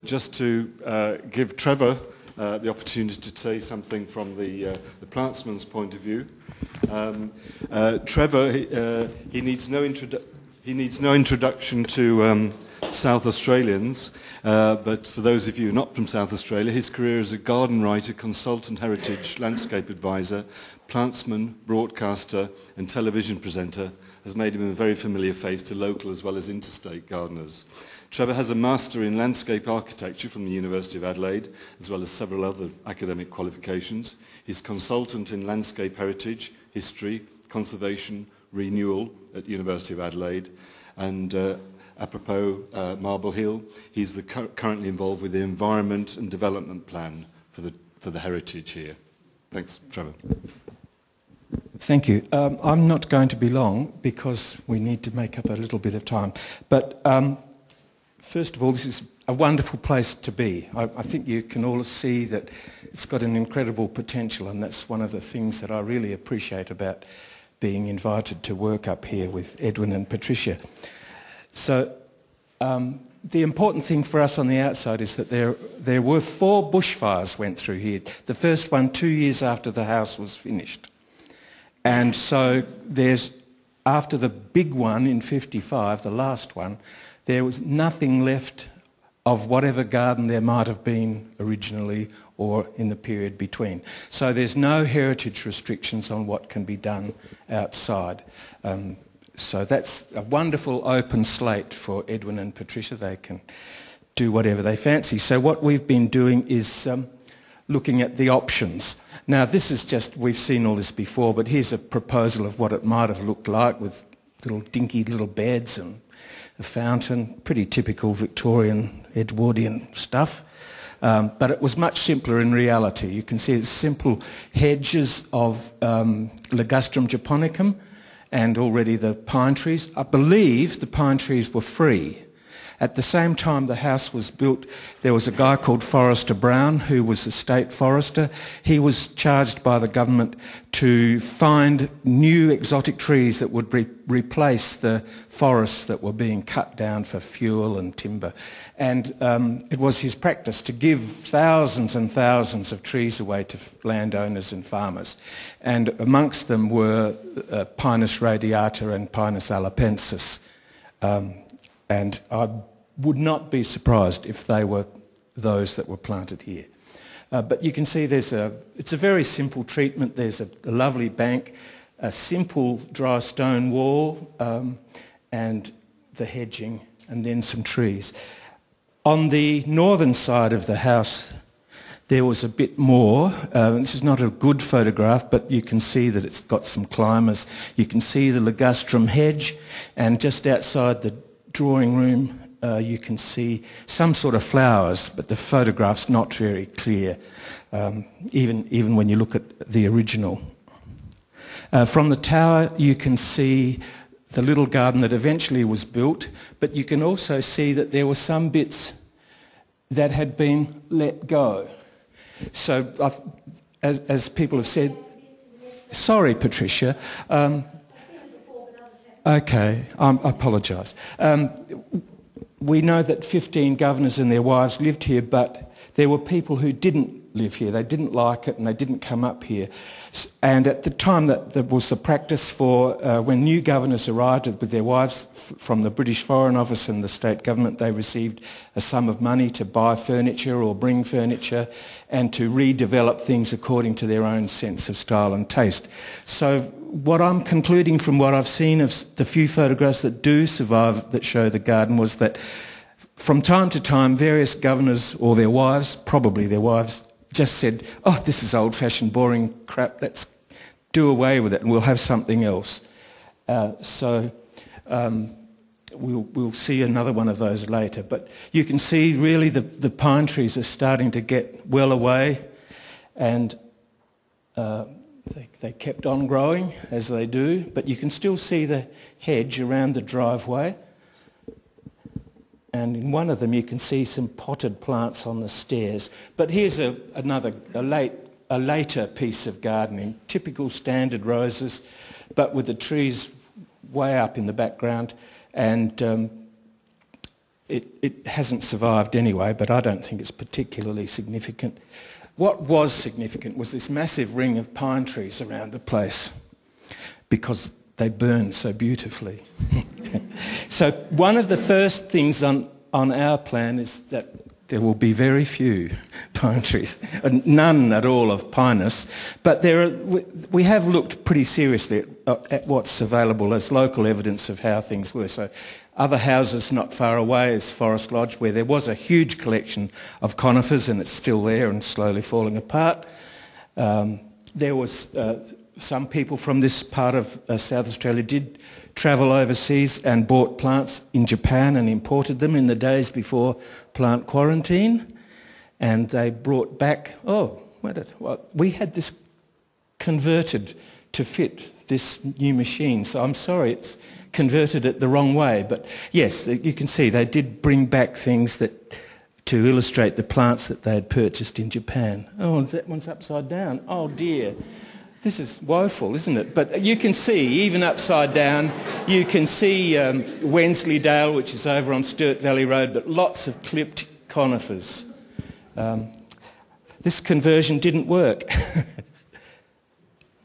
Just to give Trevor the opportunity to say something from the plantsman's point of view. Trevor, he needs no introduction to South Australians, but for those of you not from South Australia, his career as a garden writer, consultant heritage, landscape advisor, plantsman, broadcaster and television presenter has made him a very familiar face to local as well as interstate gardeners. Trevor has a Master in Landscape Architecture from the University of Adelaide, as well as several other academic qualifications. He's consultant in Landscape Heritage, History, Conservation, Renewal at University of Adelaide, and apropos Marble Hill, he's currently involved with the Environment and Development Plan for the heritage here. Thanks, Trevor. Thank you. I'm not going to be long because we need to make up a little bit of time. But first of all, this is a wonderful place to be. I think you can all see that it's got an incredible potential, and that's one of the things that I really appreciate about being invited to work up here with Edwin and Patricia. So the important thing for us on the outside is that there were 4 bushfires went through here. The first one 2 years after the house was finished. And so after the big one in '55, the last one, there was nothing left of whatever garden there might have been originally or in the period between. So there's no heritage restrictions on what can be done outside. So that's a wonderful open slate for Edwin and Patricia. They can do whatever they fancy. So what we've been doing is looking at the options. Now this is just, we've seen all this before, but here's a proposal of what it might have looked like with little dinky little beds and a fountain, pretty typical Victorian Edwardian stuff. But it was much simpler in reality. You can see it's simple hedges of Ligustrum japonicum and already the pine trees. I believe the pine trees were free. At the same time the house was built, there was a guy called Forester Brown who was a state forester. He was charged by the government to find new exotic trees that would replace the forests that were being cut down for fuel and timber. And it was his practice to give thousands and thousands of trees away to landowners and farmers. And amongst them were Pinus radiata and Pinus alapensis. And I would not be surprised if they were those that were planted here. But you can see it's a very simple treatment. There's a lovely bank, a simple dry stone wall, and the hedging, and then some trees. On the northern side of the house, there was a bit more. This is not a good photograph, but you can see that it's got some climbers. You can see the ligustrum hedge, and just outside the drawing room you can see some sort of flowers, but the photograph's not very clear, even when you look at the original. From the tower you can see the little garden that eventually was built, but you can also see that there were some bits that had been let go. So as people have said, sorry Patricia, okay, I apologise. We know that 15 governors and their wives lived here, but there were people who didn't live here. They didn't like it and they didn't come up here. And at the time that there was the practice for when new governors arrived with their wives from the British Foreign Office and the state government, they received a sum of money to buy furniture or bring furniture and to redevelop things according to their own sense of style and taste. So what I'm concluding from what I've seen of the few photographs that do survive that show the garden was that from time to time various governors or their wives, probably their wives, just said, oh, this is old-fashioned, boring crap, let's do away with it and we'll have something else. We'll see another one of those later. But you can see really the pine trees are starting to get well away, and they kept on growing as they do, but you can still see the hedge around the driveway. And in one of them you can see some potted plants on the stairs. But here's a later piece of gardening, typical standard roses, but with the trees way up in the background. And it hasn't survived anyway, but I don't think it's particularly significant. What was significant was this massive ring of pine trees around the place because they burn so beautifully. So one of the first things on our plan is that there will be very few pine trees, and none at all of pinus, but we have looked pretty seriously at what's available as local evidence of how things were. So other houses not far away is Forest Lodge, where there was a huge collection of conifers, and it's still there and slowly falling apart. There was some people from this part of South Australia did travel overseas and bought plants in Japan and imported them in the days before plant quarantine, and they brought back, we had this converted to fit this new machine, so I'm sorry it's converted it the wrong way, but yes, you can see they did bring back things to illustrate the plants that they had purchased in Japan. Oh, that one's upside down. Oh dear. This is woeful, isn't it? But you can see, even upside down, you can see Wensleydale, which is over on Sturt Valley Road, but lots of clipped conifers. This conversion didn't work.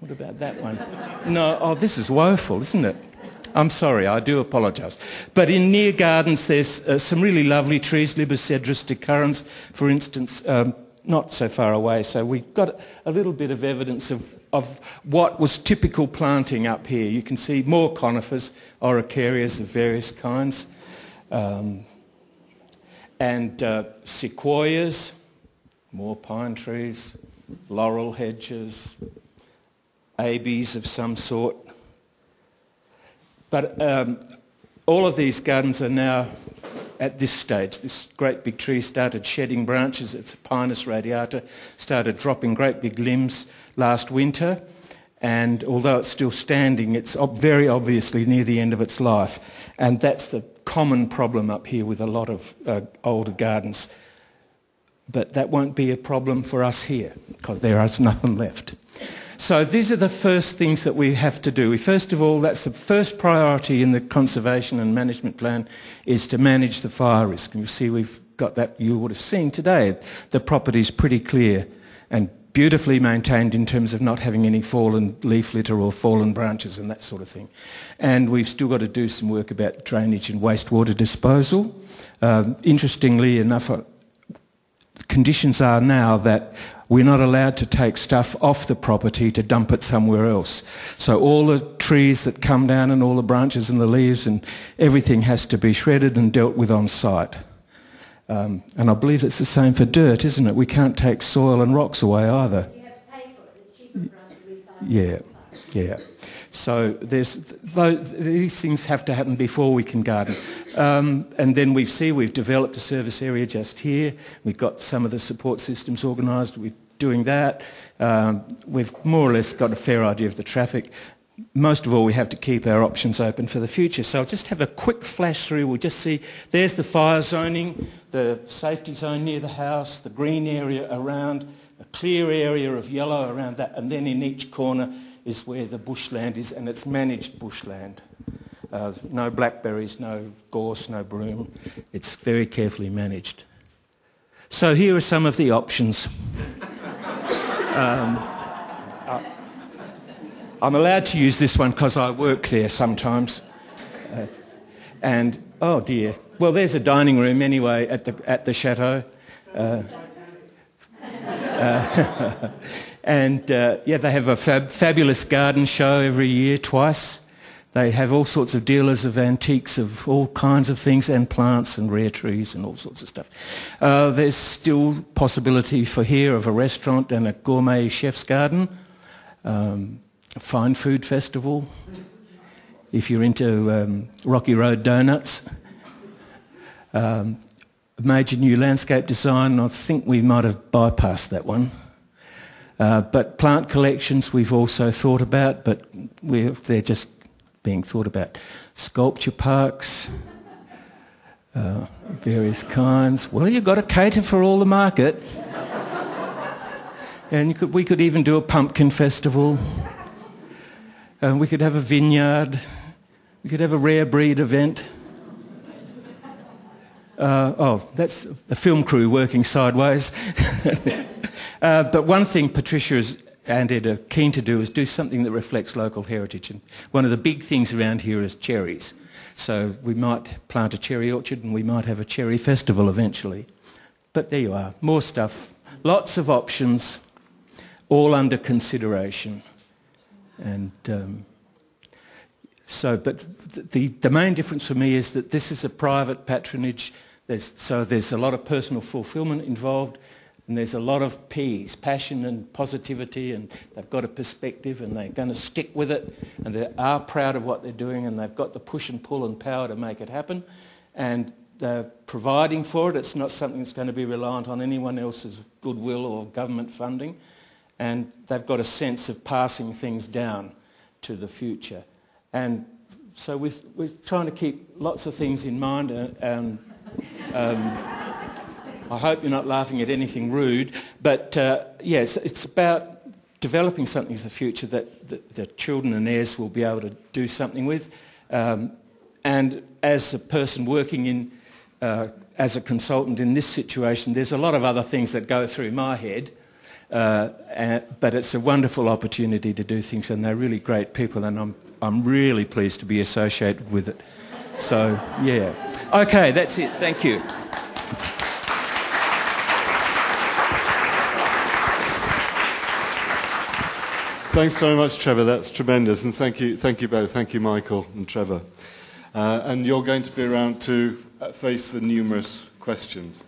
What about that one? No, this is woeful, isn't it? I'm sorry, I do apologise. But in near gardens, there's some really lovely trees, Libocedrus decurrens, for instance, not so far away. So we've got a little bit of evidence of what was typical planting up here. You can see more conifers, Araucarias of various kinds, and sequoias, more pine trees, laurel hedges, abies of some sort. But all of these gardens are now at this stage. This great big tree started shedding branches. It's a Pinus radiata, started dropping great big limbs last winter, and although it's still standing, it's very obviously near the end of its life. And that's the common problem up here with a lot of older gardens. But that won't be a problem for us here, because there is nothing left. So these are the first things that we have to do. First of all, that's the first priority in the conservation and management plan, is to manage the fire risk. And you see we've got that, you would have seen today. The property's pretty clear and beautifully maintained in terms of not having any fallen leaf litter or fallen branches and that sort of thing. And we've still got to do some work about drainage and wastewater disposal. Interestingly enough, conditions are now that we're not allowed to take stuff off the property to dump it somewhere else. So all the trees that come down and all the branches and the leaves and everything has to be shredded and dealt with on site. And I believe it's the same for dirt, isn't it? We can't take soil and rocks away either. You have to pay for it. It's cheaper for us to recycle. Yeah. So these things have to happen before we can garden. And then we've developed a service area just here. We've got some of the support systems organised. We're doing that. We've more or less got a fair idea of the traffic. Most of all, we have to keep our options open for the future. So I'll just have a quick flash through. We'll just see, there's the fire zoning, the safety zone near the house, the green area around, a clear area of yellow around that, and then in each corner is where the bushland is, and it's managed bushland. No blackberries, no gorse, no broom. It's very carefully managed. So here are some of the options. I'm allowed to use this one because I work there sometimes. And, oh dear. Well, there's a dining room anyway at the chateau. And they have a fabulous garden show every year, twice. They have all sorts of dealers of antiques of all kinds of things and plants and rare trees and all sorts of stuff. There's still possibility for here of a restaurant and a gourmet chef's garden, a fine food festival, if you're into Rocky Road donuts. A major new landscape design, I think we might have bypassed that one. But plant collections we've also thought about, but they're just being thought about. Sculpture parks, various kinds. Well, you've got to cater for all the market. And we could even do a pumpkin festival. We could have a vineyard. We could have a rare breed event. That's a film crew working sideways. But one thing Patricia and Ed are keen to do is do something that reflects local heritage. And one of the big things around here is cherries. So we might plant a cherry orchard and we might have a cherry festival eventually. But there you are, more stuff, lots of options, all under consideration. And the main difference for me is that this is a private patronage. There's a lot of personal fulfilment involved, and there's a lot of P's, passion and positivity, and they've got a perspective and they're going to stick with it, and they are proud of what they're doing, and they've got the push and pull and power to make it happen, and they're providing for it. It's not something that's going to be reliant on anyone else's goodwill or government funding, and they've got a sense of passing things down to the future. And so we're trying to keep lots of things in mind, and I hope you're not laughing at anything rude, but yes, it's about developing something for the future that the children and heirs will be able to do something with. And as a person working in, as a consultant in this situation, there's a lot of other things that go through my head, but it's a wonderful opportunity to do things, and they're really great people, and I'm really pleased to be associated with it. So, yeah. Okay, that's it. Thank you. Thanks very much, Trevor. That's tremendous, and thank you both. Thank you, Michael and Trevor. And you're going to be around to face the numerous questions.